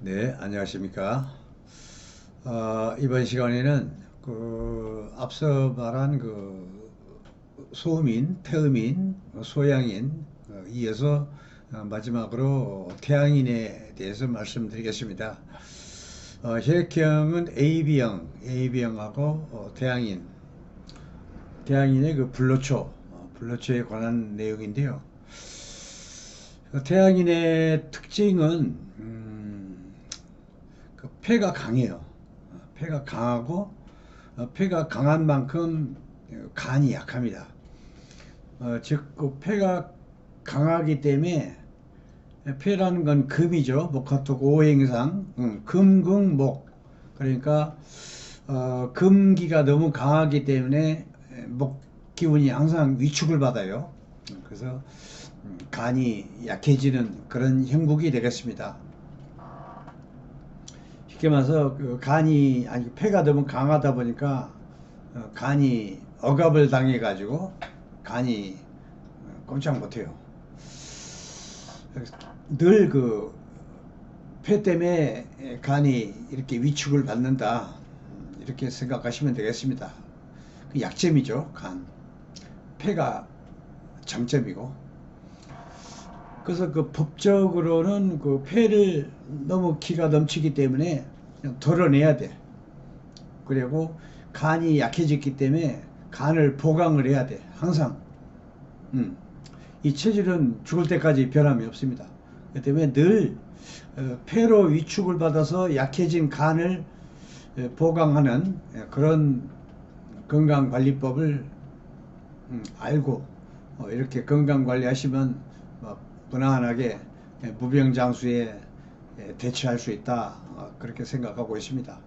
네, 안녕하십니까. 이번 시간에는 앞서 말한 소음인, 태음인, 소양인, 이어서 마지막으로 태양인에 대해서 말씀드리겠습니다. 혈액형은 AB형하고 태양인, 태양인의 불로초에 관한 내용인데요. 태양인의 특징은 폐가 강해요. 폐가 강하고 폐가 강한 만큼 간이 약합니다. 즉, 폐가 강하기 때문에 폐라는 건 금이죠. 목화토 오행상 금극목. 그러니까 금기가 너무 강하기 때문에 목 기운이 항상 위축을 받아요. 그래서 간이 약해지는 그런 형국이 되겠습니다. 쉽게 말해서 폐가 너무 강하다 보니까 간이 억압을 당해 가지고 간이 꼼짝 못해요. 늘 폐 때문에 간이 이렇게 위축을 받는다, 이렇게 생각하시면 되겠습니다. 그 약점이죠. 폐가 장점이고. 그래서 법적으로는 폐를 너무 기가 넘치기 때문에 그냥 덜어내야 돼. 그리고 간이 약해졌기 때문에 간을 보강을 해야 돼. 항상. 이 체질은 죽을 때까지 변함이 없습니다. 그 때문에 늘 폐로 위축을 받아서 약해진 간을 보강하는 그런 건강관리법을 알고 이렇게 건강관리하시면 무난하게 무병장수에 대처할 수 있다, 그렇게 생각하고 있습니다.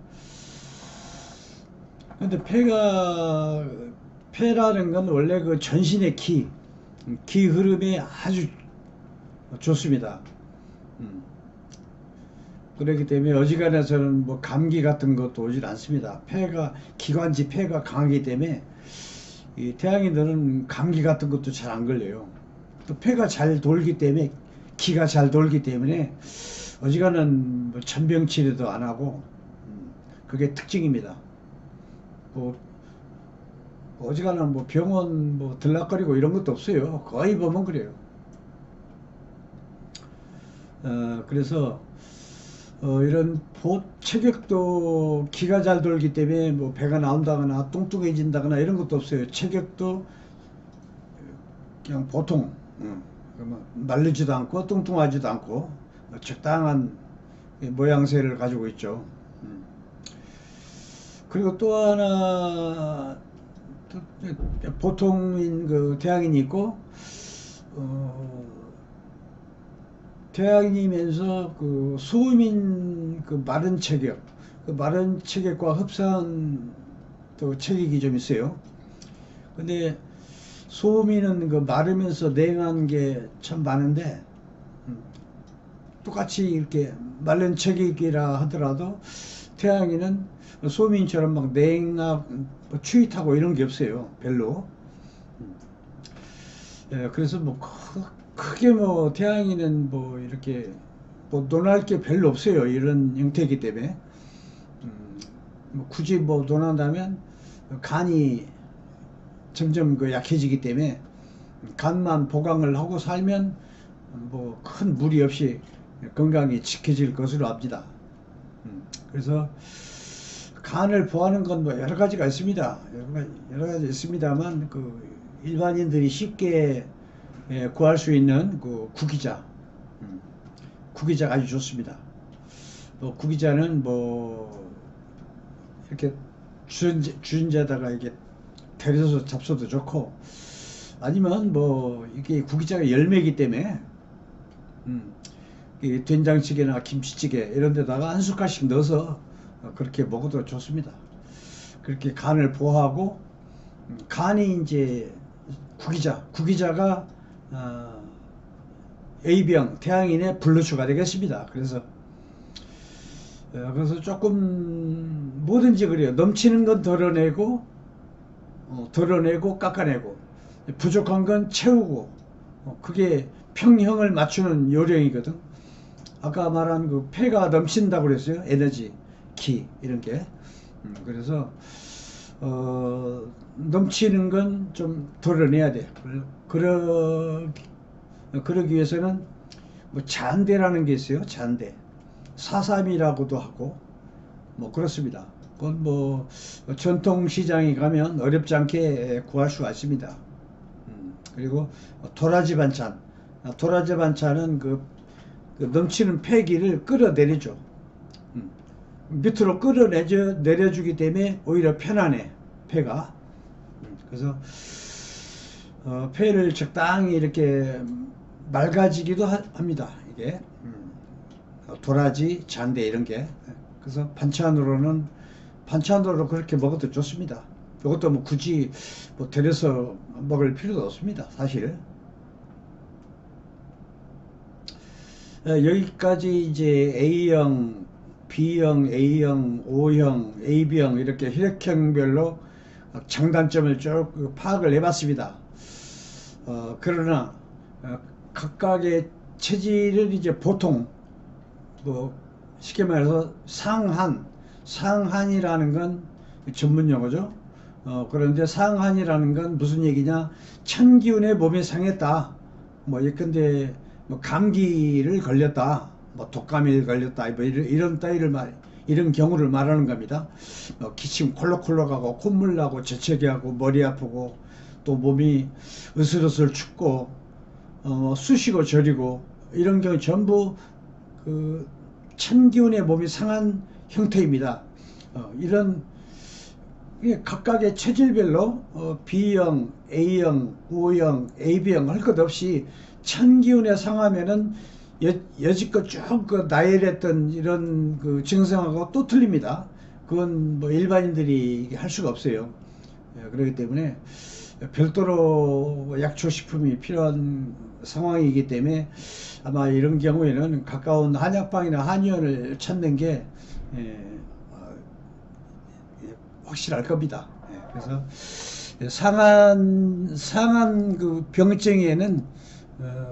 근데 폐라는 건 원래 전신의 기 흐름에 아주 좋습니다. 그렇기 때문에 어지간해서는 감기 같은 것도 오질 않습니다. 기관지 폐가 강하기 때문에 이 태양인들은 감기 같은 것도 잘 안 걸려요. 또 폐가 잘 돌기 때문에, 기가 잘 돌기 때문에 어지간한 천병 치료도 안 하고, 그게 특징입니다. 어지간한 병원 들락거리고 이런 것도 없어요. 거의 보면 그래요. 그래서 이런 체격도 기가 잘 돌기 때문에 배가 나온다거나 뚱뚱해진다거나 이런 것도 없어요. 체격도 그냥 보통, 마르지도 않고 뚱뚱하지도 않고 적당한 모양새를 가지고 있죠. 그리고 또 하나, 보통인 태양인이 있고, 태양이면서 소음인 마른 체격, 마른 체격과 흡사한 또 체격이 좀 있어요. 근데 소음인은 마르면서 냉한 게 참 많은데, 똑같이 이렇게 마른 체격이라 하더라도 태양이는 소음인처럼 막 냉하고 추위 타고 이런 게 없어요. 별로. 그래서 크게 태양이는 이렇게 논할 게 별로 없어요. 이런 형태이기 때문에. 굳이 논한다면 간이 점점 약해지기 때문에 간만 보강을 하고 살면 큰 무리 없이 건강이 지켜질 것으로 압니다. 그래서 간을 보하는 건 여러 가지가 있습니다. 여러 가지 있습니다만 일반인들이 쉽게 구할 수 있는 구기자, 구기자가 아주 좋습니다. 구기자는 이렇게 주전자에다가 이렇게 데려서 잡숴도 좋고, 아니면 이게 구기자가 열매이기 때문에 이 된장찌개나 김치찌개 이런 데다가 한 숟갈씩 넣어서 그렇게 먹어도 좋습니다. 그렇게 간을 보호하고, 간이 이제 구기자가 A병 태양인의 블루초가 되겠습니다. 그래서 조금 뭐든지 그래요. 넘치는 건 덜어내고 깎아내고, 부족한 건 채우고, 그게 평형을 맞추는 요령이거든. 아까 말한 그 폐가 넘친다고 그랬어요. 에너지, 기 이런 게. 그래서 넘치는 건 좀 덜어내야 돼. 그러기 위해서는 뭐 잔대라는 게 있어요. 잔대. 사삼이라고도 하고 뭐 그렇습니다. 그건 뭐 전통 시장에 가면 어렵지 않게 구할 수가 있습니다. 그리고 도라지 반찬. 도라지 반찬은 그 넘치는 폐기를 끌어내리죠. 밑으로 끌어내려주기 때문에 오히려 편안해, 폐가. 그래서 폐를 적당히 이렇게 맑아지기도 합니다. 이게 도라지, 잔대 이런 게. 그래서 반찬으로 그렇게 먹어도 좋습니다. 이것도 뭐 굳이 뭐 데려서 먹을 필요도 없습니다, 사실. 여기까지 이제 A형, B형, A형, O형, AB형 이렇게 혈액형별로 장단점을 쭉 파악을 해봤습니다. 그러나 각각의 체질을 이제 보통 뭐 쉽게 말해서 상한이라는 건 전문 용어죠. 그런데 상한이라는 건 무슨 얘기냐? 천기운에 몸이 상했다. 뭐 예컨대 뭐 감기를 걸렸다, 뭐 독감에 걸렸다, 뭐 이런 경우를 말하는 겁니다. 기침 콜록콜록하고 콧물 나고 재채기 하고 머리 아프고 또 몸이 으슬으슬 춥고 쑤시고 저리고 이런 경우 전부 그 천기운의 몸이 상한 형태입니다. 이런 각각의 체질별로 B형, A형, O형, AB형 할 것 없이 천기운에 상하면은 여지껏 쭉 그 나열했던 이런 그 증상하고 또 틀립니다. 그건 뭐 일반인들이 할 수가 없어요. 그렇기 때문에 별도로 약초식품이 필요한 상황이기 때문에 아마 이런 경우에는 가까운 한약방이나 한의원을 찾는 게 확실할 겁니다. 그래서 상한 그 병증에는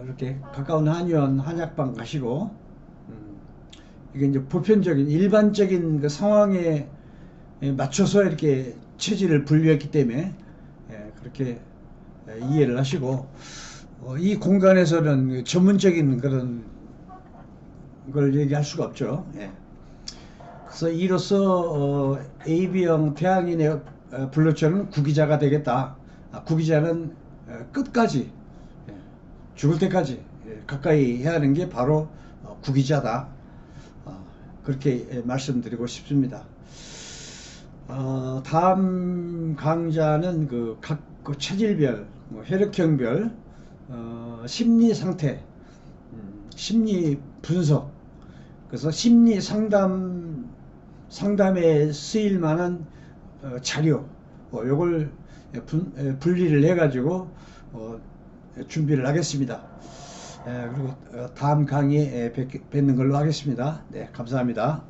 이렇게 가까운 한의원, 한약방 가시고 이게 이제 보편적인 일반적인 그 상황에 맞춰서 이렇게 체질을 분류했기 때문에 그렇게 이해를 하시고 이 공간에서는 전문적인 그런 걸 얘기할 수가 없죠. 그래서 이로써 AB형 태양인의 블루처는 구기자가 되겠다. 구기자는 끝까지 죽을 때까지 가까이 해야 하는 게 바로 구기자다. 그렇게 말씀드리고 싶습니다. 다음 강좌는 각 체질별, 혈액형별, 심리 상태, 심리 분석, 그래서 심리 상담에 쓰일 만한 자료, 요걸 분리를 해가지고 준비를 하겠습니다. 그리고 다음 강의에 뵙는 걸로 하겠습니다. 네, 감사합니다.